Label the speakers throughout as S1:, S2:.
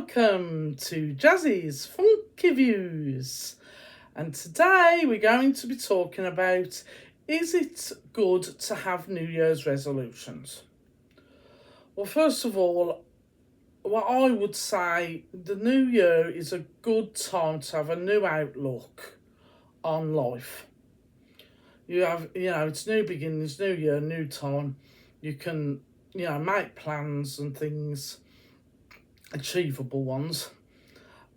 S1: welcome to Jazzy's Funky Views. And today we're going to be talking about, is it good to have New Year's resolutions? Well, first of all, what I would say, the new year is a good time to have a new outlook on life. It's new beginnings, new year, new time. You can, make plans and things, achievable ones,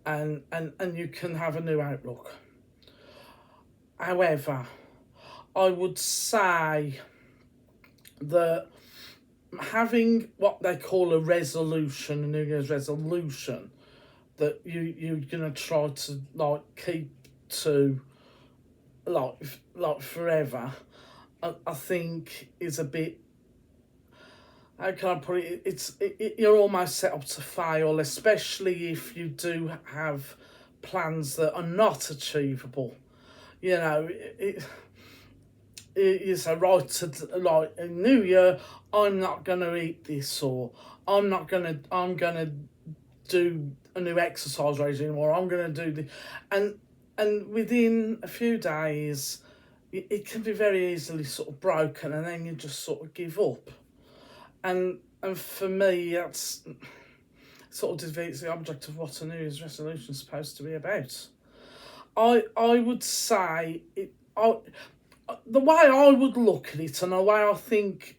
S1: and you can have a new outlook. However, I would say that having what they call a resolution, a New Year's resolution, that you're gonna try to keep to like forever, I think is a bit, how can I put it? You're almost set up to fail, especially if you do have plans that are not achievable. You say, right, like a new year, I'm not gonna eat this, or I'm gonna do a new exercise regime, or I'm gonna do the, and within a few days, it can be very easily sort of broken, and then you just sort of give up. And for me, that's sort of defeats the object of what a New Year's resolution is supposed to be about. I would say the way I would look at it, and the way I think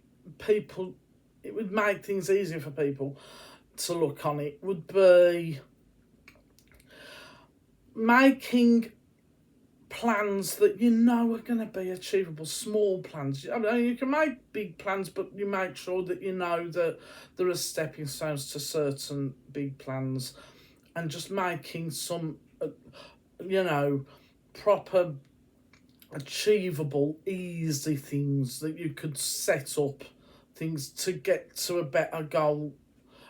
S1: it would make things easier for people to look on it, would be making plans that are going to be achievable, small plans. I mean, you can make big plans, but you make sure that that there are stepping stones to certain big plans, and just making some, proper, achievable, easy things that you could set up, things to get to a better goal,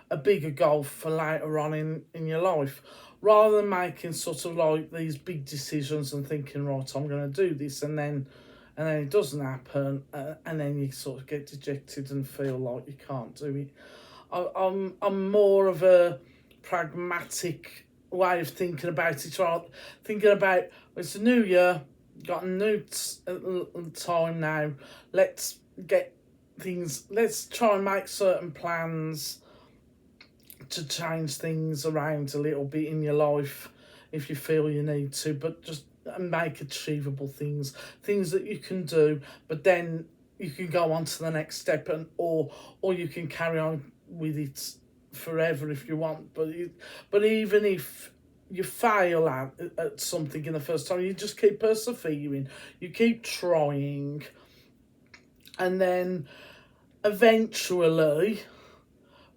S1: a bigger goal for later on in your life, rather than making sort of like these big decisions and thinking, right, I'm going to do this, and then it doesn't happen, and then you sort of get dejected and feel like you can't do it. I'm more of a pragmatic way of thinking about it. Right, thinking about, it's a new year, got a new time now. Let's try and make certain plans to change things around a little bit in your life if you feel you need to, but just make achievable things that you can do, but then you can go on to the next step, and or you can carry on with it forever if you want. But even if you fail at something in the first time, you just keep persevering, you keep trying, and then eventually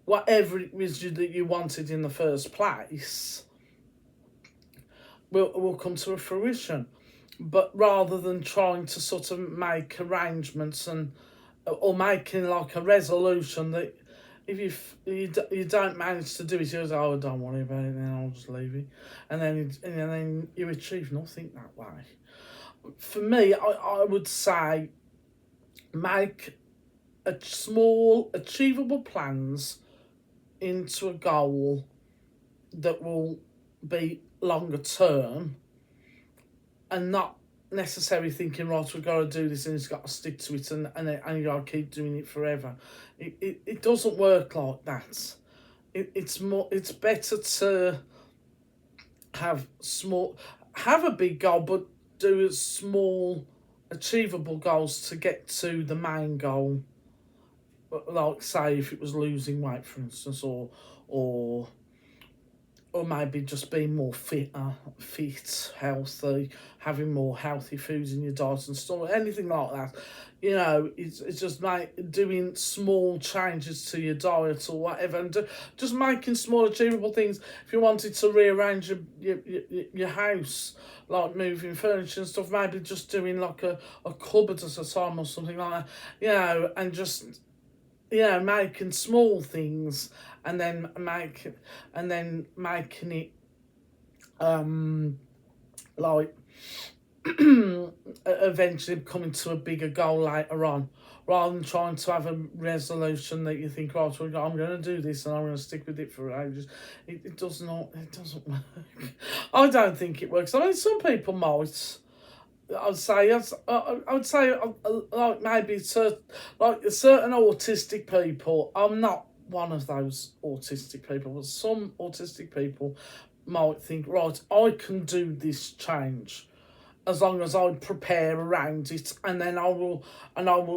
S1: whatever it was that you wanted in the first place will come to a fruition. But rather than trying to sort of make arrangements or making like a resolution that if you don't manage to do it, you go, oh, don't worry about it, then I'll just leave it, and then you achieve nothing that way. For me, I would say make a small achievable plans into a goal that will be longer term, and not necessarily thinking, right, we've got to do this and it's got to stick to it, and you got to keep doing it forever. It doesn't work like that. It's better to have a big goal, but do small achievable goals to get to the main goal. Like, say, if it was losing weight, for instance, or maybe just being more fit, healthy, having more healthy foods in your diet and stuff, anything like that. It's just doing small changes to your diet or whatever, and just making small achievable things. If you wanted to rearrange your house, like moving furniture and stuff, maybe just doing like a cupboard at a time or something like that, and just making small things, and then making it like eventually coming to a bigger goal later on, rather than trying to have a resolution that you think, right, well, I'm going to do this and I'm going to stick with it for ages. It doesn't work. I don't think it works. I mean, some people might. I would say like maybe like certain autistic people. I'm not one of those autistic people, but some autistic people might think, right, I can do this change as long as I prepare around it, and then I will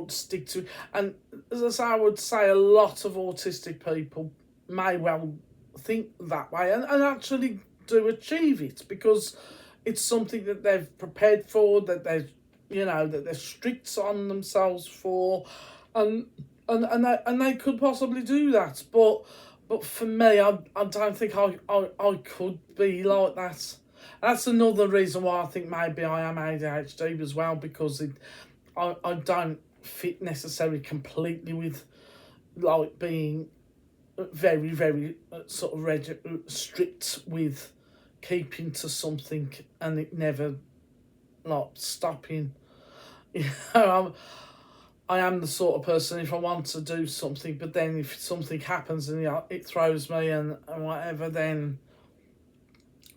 S1: stick to it. And as I say, I would say a lot of autistic people may well think that way and actually do achieve it because it's something that they've prepared for, that they're strict on themselves for, and they could possibly do that. But for me, I don't think I could be like that. That's another reason why I think maybe I am ADHD as well, because I don't fit necessarily completely with like being very, very sort of strict with keeping to something and it never like stopping. You know, I am the sort of person, if I want to do something, but then if something happens and it throws me and whatever, then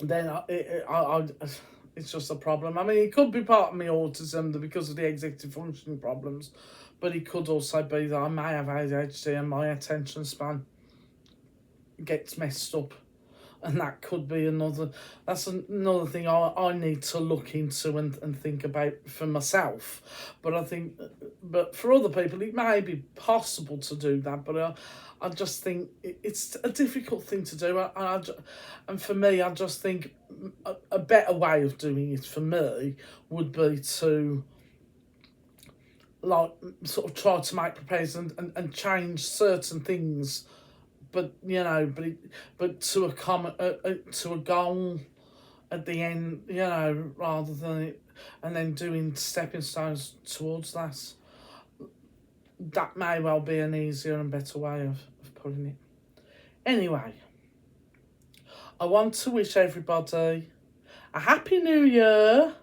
S1: it's just a problem. I mean, it could be part of my autism because of the executive functioning problems, but it could also be that I may have ADHD and my attention span gets messed up, and that could be that's another thing I need to look into and think about for myself. But I think, but for other people, it may be possible to do that, but I just think it's a difficult thing to do, and for me, I just think a better way of doing it for me would be to like sort of try to make proposals and change certain things, but but to a to a goal at the end, rather than it, and then doing stepping stones towards that. That may well be an easier and better way of putting it. Anyway, I want to wish everybody a happy new year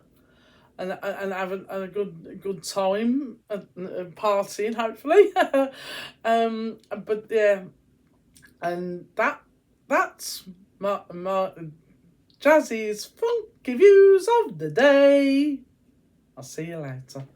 S1: and have a good time partying, hopefully. But yeah, and that's my Jazzy's funky views of the day. I'll see you later.